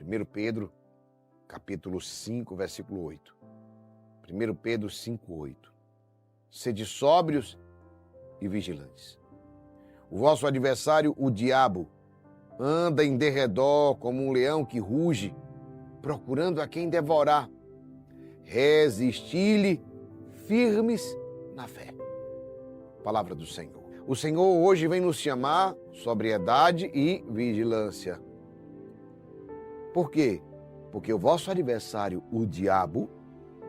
1 Pedro, capítulo 5, versículo 8. 1 Pedro 5, 8. Sede sóbrios e vigilantes. O vosso adversário, o diabo, anda em derredor como um leão que ruge, procurando a quem devorar. Resisti-lhe firmes na fé. Palavra do Senhor. O Senhor hoje vem nos chamar sobriedade e vigilância. Por quê? Porque o vosso adversário, o diabo,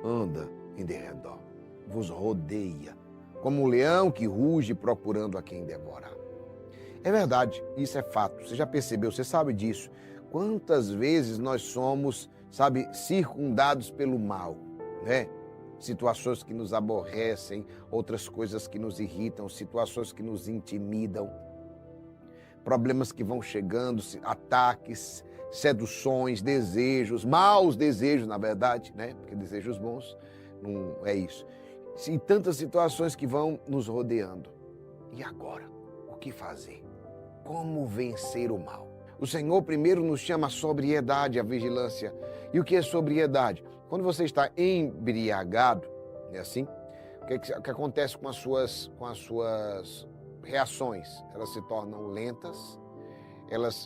anda em derredor, vos rodeia, como um leão que ruge procurando a quem devorar. É verdade, isso é fato, você já percebeu, você sabe disso. Quantas vezes nós somos, circundados pelo mal, né? Situações que nos aborrecem, outras coisas que nos irritam, situações que nos intimidam, problemas que vão chegando, ataques, seduções, desejos, maus desejos, na verdade, né? Porque desejos bons não é isso. E tantas situações que vão nos rodeando. E agora, o que fazer? Como vencer o mal? O Senhor primeiro nos chama a sobriedade, a vigilância. E o que é sobriedade? Quando você está embriagado, é assim? O que acontece com as suas reações? Elas se tornam lentas,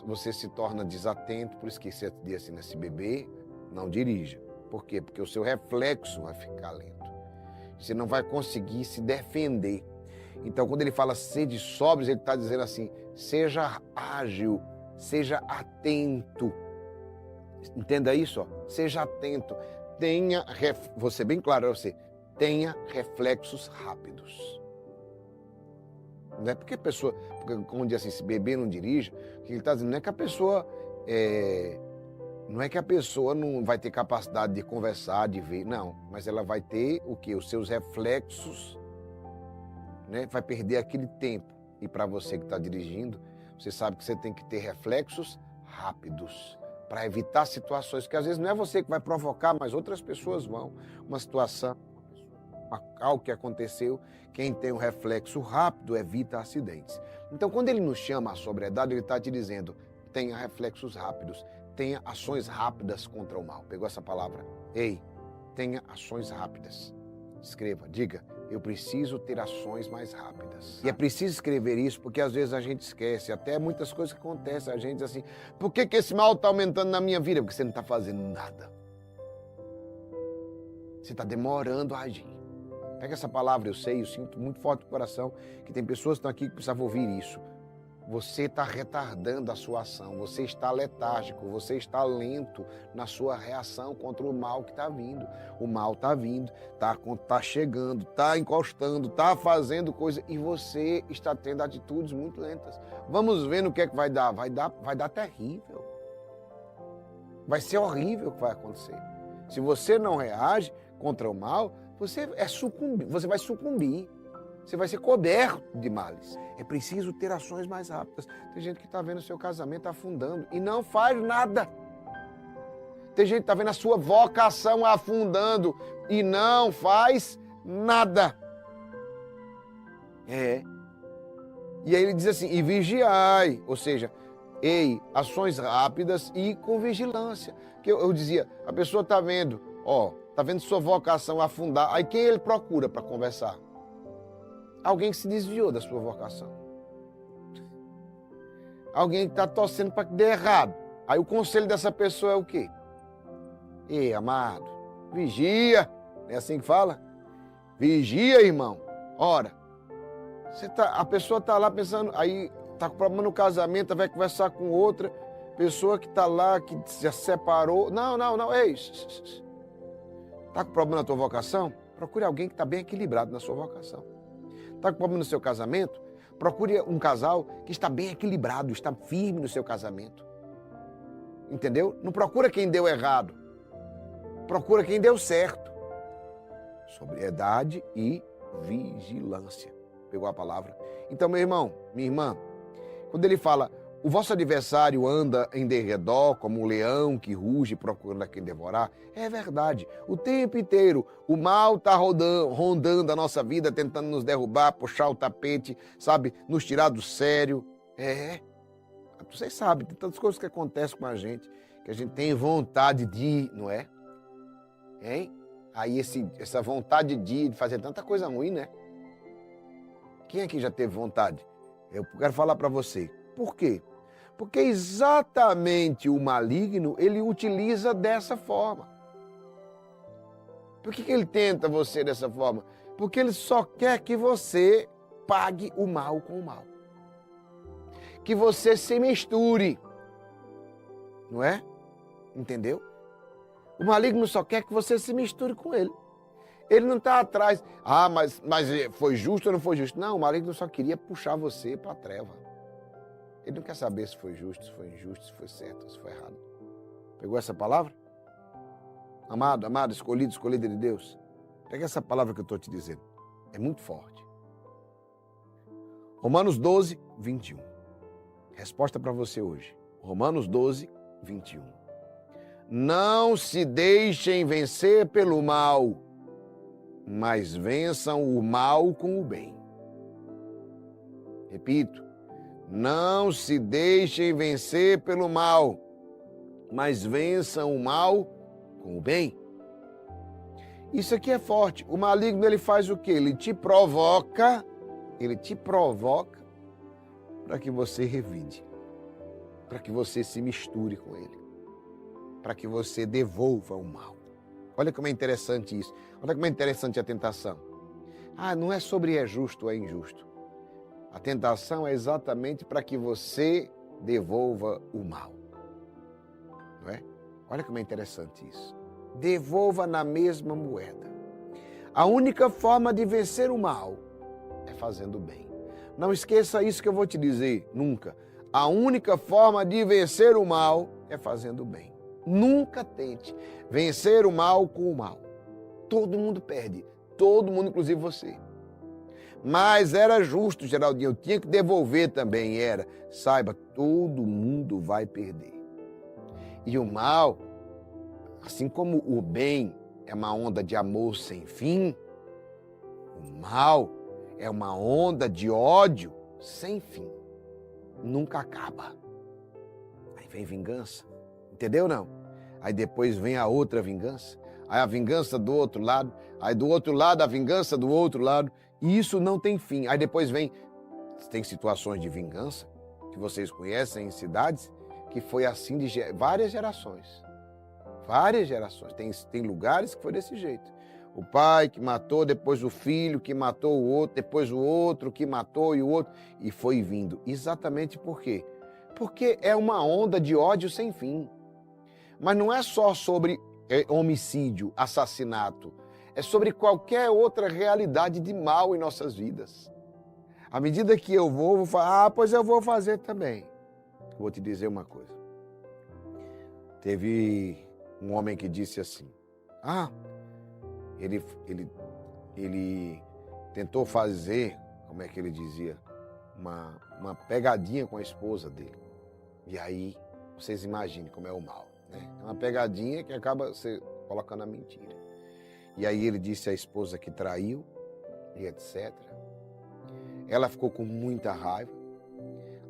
você se torna desatento, por isso que você diz assim, se beber, não dirija. Por quê? Porque o seu reflexo vai ficar lento. Você não vai conseguir se defender. Então, quando ele fala sede sóbrios, ele está dizendo assim, seja ágil, seja atento. Entenda isso, ó. Seja atento. Vou ser bem claro para você, tenha reflexos rápidos. Não é porque a pessoa, como diz assim, se beber não dirija, o que ele está dizendo não é que a pessoa não vai ter capacidade de conversar, de ver, não, mas ela vai ter o quê? Os seus reflexos, né? Vai perder aquele tempo. E para você que está dirigindo, você sabe que você tem que ter reflexos rápidos para evitar situações que às vezes não é você que vai provocar, mas outras pessoas vão. Uma situação, algo que aconteceu, quem tem um reflexo rápido evita acidentes. Então, quando ele nos chama à sobriedade, ele está te dizendo, tenha reflexos rápidos, tenha ações rápidas contra o mal. Pegou essa palavra? Ei, tenha ações rápidas. Escreva, diga, eu preciso ter ações mais rápidas. E é preciso escrever isso porque às vezes a gente esquece, até muitas coisas que acontecem, a gente diz assim, por que esse mal está aumentando na minha vida? Porque você não está fazendo nada. Você está demorando a agir. Pega essa palavra, eu sinto muito forte no coração que tem pessoas que estão aqui que precisavam ouvir isso. Você está retardando a sua ação, você está letárgico, você está lento na sua reação contra o mal que está vindo. O mal está vindo, está chegando, está encostando, está fazendo coisa e você está tendo atitudes muito lentas. Vamos ver no que é que vai dar. Vai dar terrível. Vai ser horrível o que vai acontecer. Se você não reage contra o mal, você vai sucumbir. Você vai ser coberto de males. É preciso ter ações mais rápidas. Tem gente que está vendo o seu casamento afundando e não faz nada. Tem gente que está vendo a sua vocação afundando e não faz nada. E aí ele diz assim, e vigiai, ou seja, ações rápidas e com vigilância. Que eu dizia, a pessoa está vendo, está vendo sua vocação afundar, aí quem ele procura para conversar? Alguém que se desviou da sua vocação. Alguém que está torcendo para que dê errado. Aí o conselho dessa pessoa é o quê? Ei, amado, vigia. Não é assim que fala? Vigia, irmão. Ora, a pessoa está lá pensando, aí está com problema no casamento, vai conversar com outra pessoa que está lá, que já separou. Não, ei. Está com problema na tua vocação? Procure alguém que está bem equilibrado na sua vocação. Está com problema no seu casamento? Procure um casal que está bem equilibrado, está firme no seu casamento. Entendeu? Não procura quem deu errado. Procura quem deu certo. Sobriedade e vigilância. Pegou a palavra? Então, meu irmão, minha irmã, quando ele fala, o vosso adversário anda em derredor como um leão que ruge procurando a quem devorar, é verdade. O tempo inteiro o mal está rondando a nossa vida, tentando nos derrubar, puxar o tapete, nos tirar do sério. Vocês sabem, tem tantas coisas que acontecem com a gente que a gente tem vontade de ir, não é? Hein? Aí essa vontade de ir, de fazer tanta coisa ruim, né? Quem aqui já teve vontade? Eu quero falar para você. Por quê? Porque exatamente o maligno, ele utiliza dessa forma. Por que ele tenta você dessa forma? Porque ele só quer que você pague o mal com o mal. Que você se misture. Não é? Entendeu? O maligno só quer que você se misture com ele. Ele não está atrás. Ah, mas foi justo ou não foi justo? Não, o maligno só queria puxar você para a treva. Ele não quer saber se foi justo, se foi injusto, se foi certo, se foi errado. Pegou essa palavra? Amado, escolhida de Deus. Pega essa palavra que eu estou te dizendo. É muito forte. Romanos 12, 21. Resposta para você hoje. Romanos 12, 21. Não se deixem vencer pelo mal, mas vençam o mal com o bem. Repito, não se deixem vencer pelo mal, mas vençam o mal com o bem. Isso aqui é forte. O maligno, ele faz o quê? Ele te provoca para que você revide, para que você se misture com ele, para que você devolva o mal. Olha como é interessante isso. Olha como é interessante a tentação. Ah, não é sobre é justo ou é injusto. A tentação é exatamente para que você devolva o mal. Não é? Olha como é interessante isso. Devolva na mesma moeda. A única forma de vencer o mal é fazendo o bem. Não esqueça isso que eu vou te dizer, nunca. A única forma de vencer o mal é fazendo o bem. Nunca tente vencer o mal com o mal. Todo mundo perde, todo mundo, inclusive você. Mas era justo, Geraldinho, eu tinha que devolver também, era. Saiba, todo mundo vai perder. E o mal, assim como o bem é uma onda de amor sem fim, o mal é uma onda de ódio sem fim. Nunca acaba. Aí vem vingança. Entendeu, não? Aí depois vem a outra vingança. Aí a vingança do outro lado. Aí do outro lado a vingança do outro lado. E isso não tem fim. Aí depois tem situações de vingança que vocês conhecem em cidades que foi assim de várias gerações. Várias gerações. Tem lugares que foi desse jeito. O pai que matou, depois o filho que matou o outro, depois o outro que matou e o outro. E foi vindo. Exatamente por quê? Porque é uma onda de ódio sem fim. Mas não é só sobre homicídio, assassinato. É sobre qualquer outra realidade de mal em nossas vidas. À medida que eu vou falar, pois eu vou fazer também. Vou te dizer uma coisa. Teve um homem que disse assim, ele tentou fazer, como é que ele dizia, uma pegadinha com a esposa dele. E aí, vocês imaginem como é o mal, né? É uma pegadinha que acaba se colocando a mentira. E aí ele disse à esposa que traiu, e etc. Ela ficou com muita raiva.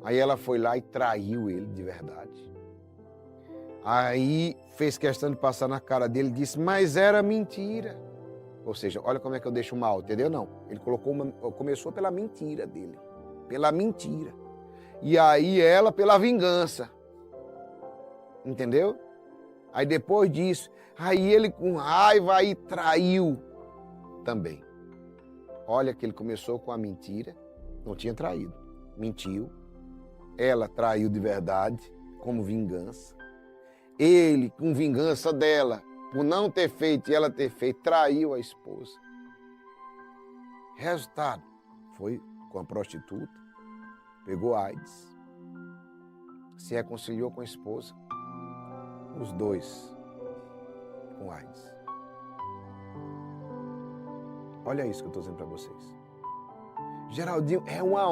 Aí ela foi lá e traiu ele de verdade. Aí fez questão de passar na cara dele e disse, mas era mentira. Ou seja, olha como é que eu deixo mal, entendeu? Não, ele começou pela mentira dele. Pela mentira. E aí ela pela vingança. Entendeu? Aí depois disso, aí ele com raiva aí traiu também. Olha que ele começou com a mentira, não tinha traído, mentiu. Ela traiu de verdade, como vingança. Ele, com vingança dela, por não ter feito e ela ter feito, traiu a esposa. Resultado, foi com a prostituta, pegou AIDS, se reconciliou com a esposa, os dois com AIDS. Olha isso que eu estou dizendo para vocês. Geraldinho, é uma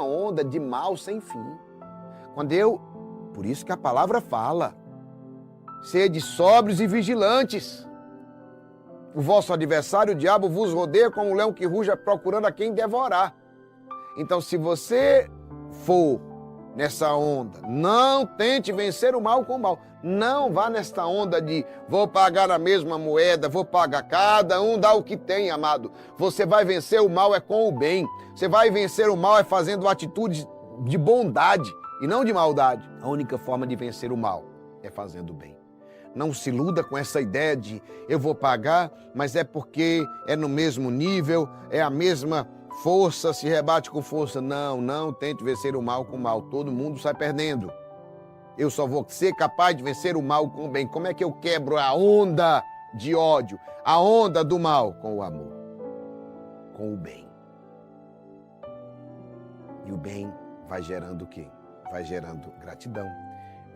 onda de mal sem fim. Por isso que a palavra fala, sede sóbrios e vigilantes. O vosso adversário, o diabo, vos rodeia como um leão que ruja procurando a quem devorar. Então, se você for nessa onda. Não tente vencer o mal com o mal. Não vá nesta onda de vou pagar a mesma moeda, vou pagar. Cada um dá o que tem, amado. Você vai vencer o mal é com o bem. Você vai vencer o mal é fazendo atitudes de bondade e não de maldade. A única forma de vencer o mal é fazendo o bem. Não se iluda com essa ideia de eu vou pagar, mas é porque é no mesmo nível, é a mesma força, se rebate com força. Não, não tente vencer o mal com o mal. Todo mundo sai perdendo. Eu só vou ser capaz de vencer o mal com o bem. Como é que eu quebro a onda de ódio, a onda do mal? Com o amor, com o bem. E o bem vai gerando o quê? Vai gerando gratidão,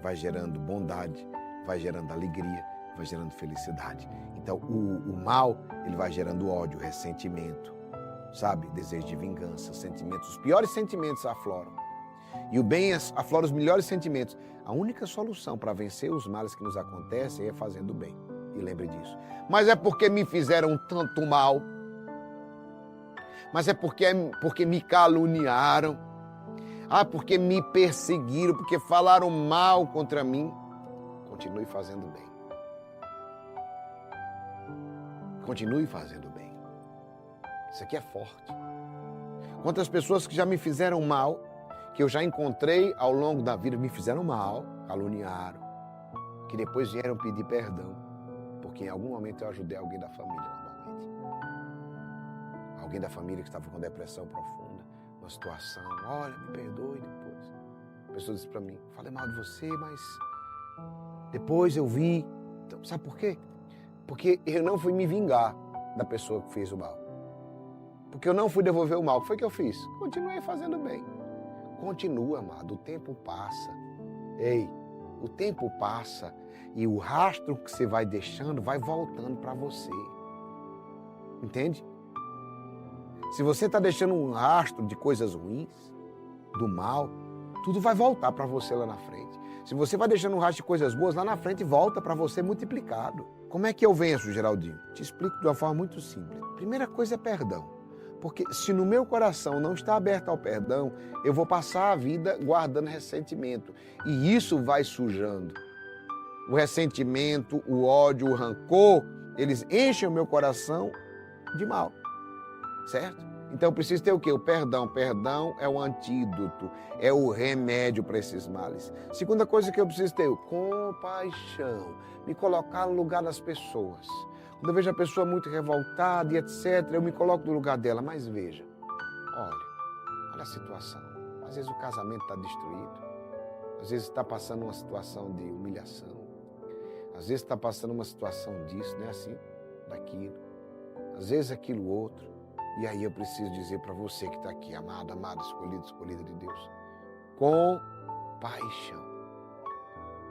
vai gerando bondade, vai gerando alegria, vai gerando felicidade. Então, o mal, ele vai gerando ódio, ressentimento, sabe? Desejo de vingança, sentimentos, os piores sentimentos afloram. E o bem aflora os melhores sentimentos. A única solução para vencer os males que nos acontecem é fazendo o bem. E lembre disso. Mas é porque me fizeram tanto mal. Mas é porque me caluniaram. Ah, porque me perseguiram, porque falaram mal contra mim. Continue fazendo bem. Continue fazendo bem. Isso aqui é forte. Quantas pessoas que já me fizeram mal, que eu já encontrei ao longo da vida, me fizeram mal, caluniaram, que depois vieram pedir perdão, porque em algum momento eu ajudei alguém da família, normalmente. Alguém da família que estava com depressão profunda, uma situação, olha, me perdoe depois. A pessoa disse para mim, falei mal de você, mas depois eu vi. Então, sabe por quê? Porque eu não fui me vingar da pessoa que fez o mal. Porque eu não fui devolver o mal. O que foi que eu fiz? Continuei fazendo bem. Continua, amado, o tempo passa. Ei, o tempo passa e o rastro que você vai deixando vai voltando para você. Entende? Se você está deixando um rastro de coisas ruins, do mal, tudo vai voltar para você lá na frente. Se você vai deixando um rastro de coisas boas, lá na frente volta para você multiplicado. Como é que eu venço, Geraldinho? Te explico de uma forma muito simples. Primeira coisa é perdão. Porque se no meu coração não está aberto ao perdão, eu vou passar a vida guardando ressentimento. E isso vai sujando. O ressentimento, o ódio, o rancor, eles enchem o meu coração de mal. Certo? Então eu preciso ter o quê? O perdão. Perdão é o antídoto, é o remédio para esses males. Segunda coisa que eu preciso ter, compaixão. Me colocar no lugar das pessoas. Quando eu vejo a pessoa muito revoltada e etc., eu me coloco no lugar dela. Mas veja, olha a situação. Às vezes o casamento está destruído. Às vezes está passando uma situação de humilhação. Às vezes está passando uma situação disso, né? Assim, daquilo. Às vezes aquilo outro. E aí eu preciso dizer para você que está aqui, amado, amada, escolhido, escolhida de Deus. Compaixão.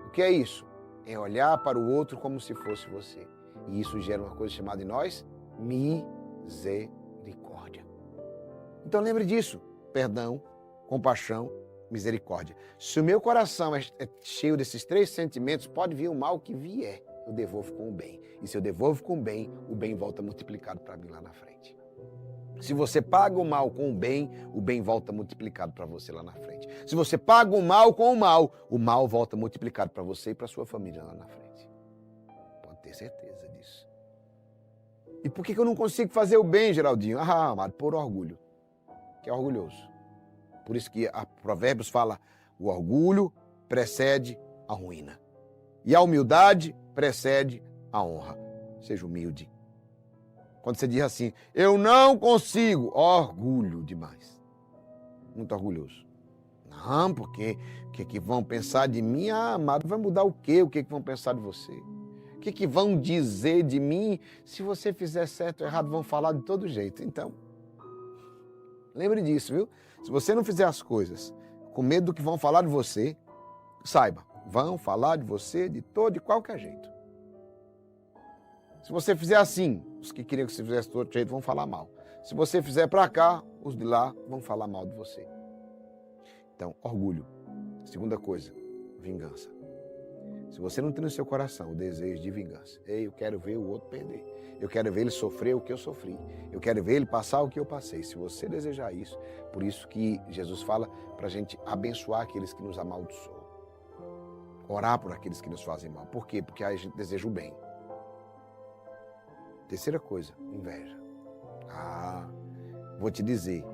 O que é isso? É olhar para o outro como se fosse você. E isso gera uma coisa chamada em nós, misericórdia. Então lembre disso, perdão, compaixão, misericórdia. Se o meu coração é cheio desses três sentimentos, pode vir o mal que vier, eu devolvo com o bem. E se eu devolvo com o bem volta multiplicado para mim lá na frente. Se você paga o mal com o bem volta multiplicado para você lá na frente. Se você paga o mal com o mal volta multiplicado para você e para sua família lá na frente. Pode ter certeza disso. E por que eu não consigo fazer o bem, Geraldinho? Ah, amado, por orgulho. Que é orgulhoso. Por isso que a Provérbios fala, o orgulho precede a ruína. E a humildade precede a honra. Seja humilde. Quando você diz assim, eu não consigo, orgulho demais. Muito orgulhoso. Não, porque o que vão pensar de mim? Ah, amado, vai mudar o quê? O que vão pensar de você? O que vão dizer de mim? Se você fizer certo ou errado, vão falar de todo jeito. Então, lembre disso, viu? Se você não fizer as coisas com medo do que vão falar de você, saiba, vão falar de você de qualquer jeito. Se você fizer assim, os que queriam que você fizesse de outro jeito vão falar mal. Se você fizer para cá, os de lá vão falar mal de você. Então, orgulho. Segunda coisa, vingança. Se você não tem no seu coração o desejo de vingança, ei, eu quero ver o outro perder. Eu quero ver ele sofrer o que eu sofri. Eu quero ver ele passar o que eu passei. Se você desejar isso, por isso que Jesus fala para a gente abençoar aqueles que nos amaldiçoam. Orar por aqueles que nos fazem mal. Por quê? Porque a gente deseja o bem. Terceira coisa, inveja. Vou te dizer,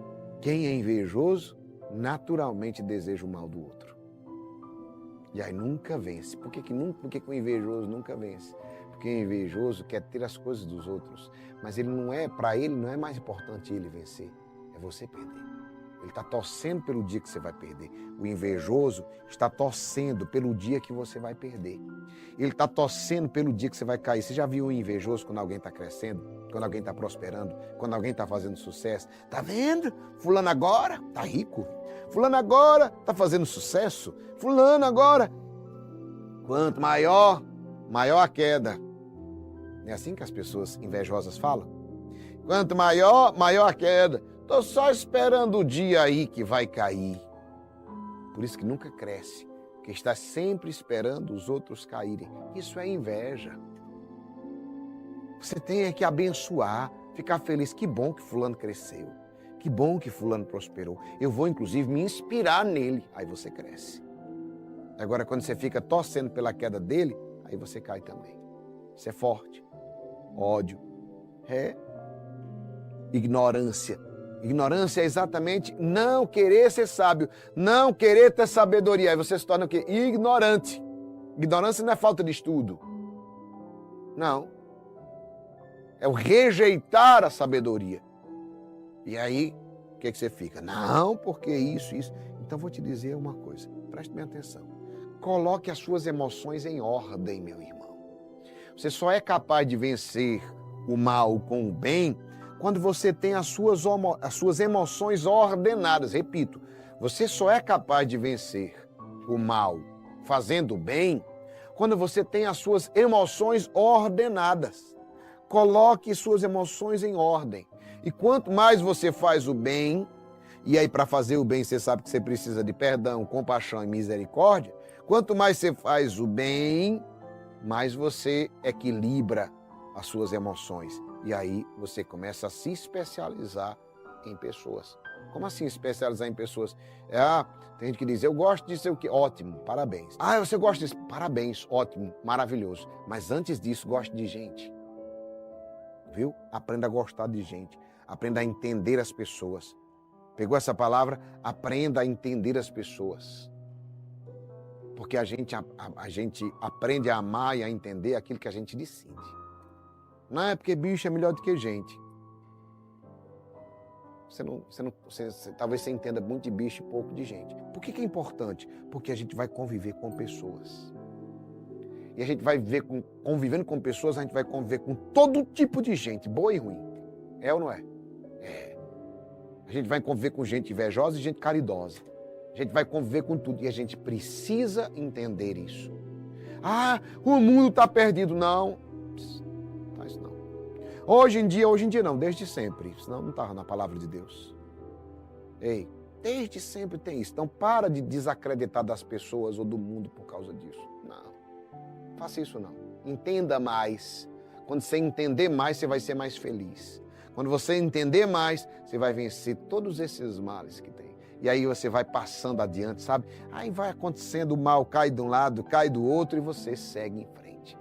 quem é invejoso, naturalmente deseja o mal do outro. E aí nunca vence. Por que o invejoso nunca vence? Porque o invejoso quer ter as coisas dos outros. Mas para ele não é mais importante ele vencer, é você perder. Ele está torcendo pelo dia que você vai perder. O invejoso está torcendo pelo dia que você vai perder. Ele está torcendo pelo dia que você vai cair. Você já viu o invejoso quando alguém está crescendo? Quando alguém está prosperando? Quando alguém está fazendo sucesso? Tá vendo? Fulano agora está rico. Fulano agora está fazendo sucesso. Fulano agora. Quanto maior a queda. Não é assim que as pessoas invejosas falam? Quanto maior a queda. Estou só esperando o dia aí que vai cair. Por isso que nunca cresce, porque está sempre esperando os outros caírem. Isso é inveja. Você tem que abençoar, ficar feliz. Que bom que fulano cresceu. Que bom que fulano prosperou. Eu vou, inclusive, me inspirar nele. Aí você cresce. Agora, quando você fica torcendo pela queda dele, aí você cai também. Isso é forte. Ódio. Ignorância. Ignorância é exatamente não querer ser sábio, não querer ter sabedoria. Aí você se torna o quê? Ignorante. Ignorância não é falta de estudo. Não. É o rejeitar a sabedoria. E aí, o que você fica? Não, porque isso. Então, vou te dizer uma coisa. Preste bem atenção. Coloque as suas emoções em ordem, meu irmão. Você só é capaz de vencer o mal com o bem quando você tem as suas emoções ordenadas. Repito, você só é capaz de vencer o mal fazendo o bem quando você tem as suas emoções ordenadas. Coloque suas emoções em ordem. E quanto mais você faz o bem, e aí para fazer o bem você sabe que você precisa de perdão, compaixão e misericórdia, quanto mais você faz o bem, mais você equilibra as suas emoções. E aí você começa a se especializar em pessoas. Como assim especializar em pessoas? Tem gente que diz, eu gosto disso, o quê? Ótimo, parabéns. Você gosta disso? Parabéns, ótimo, maravilhoso. Mas antes disso, goste de gente. Viu? Aprenda a gostar de gente. Aprenda a entender as pessoas. Pegou essa palavra? Aprenda a entender as pessoas. Porque a gente aprende a amar e a entender aquilo que a gente decide. Não é porque bicho é melhor do que gente. Talvez você entenda muito de bicho e pouco de gente. Por que é importante? Porque a gente vai conviver com pessoas. E a gente vai convivendo com pessoas, a gente vai conviver com todo tipo de gente, boa e ruim. É ou não é? É. A gente vai conviver com gente invejosa e gente caridosa. A gente vai conviver com tudo. E a gente precisa entender isso. O mundo está perdido. Não. Mas não. Hoje em dia não, desde sempre. Senão não estava na palavra de Deus. Ei, desde sempre tem isso. Então para de desacreditar das pessoas ou do mundo por causa disso. Não. Faça isso não. Entenda mais. Quando você entender mais, você vai ser mais feliz. Quando você entender mais, você vai vencer todos esses males que tem. E aí você vai passando adiante, sabe? Aí vai acontecendo, o mal cai de um lado, cai do outro e você segue em frente.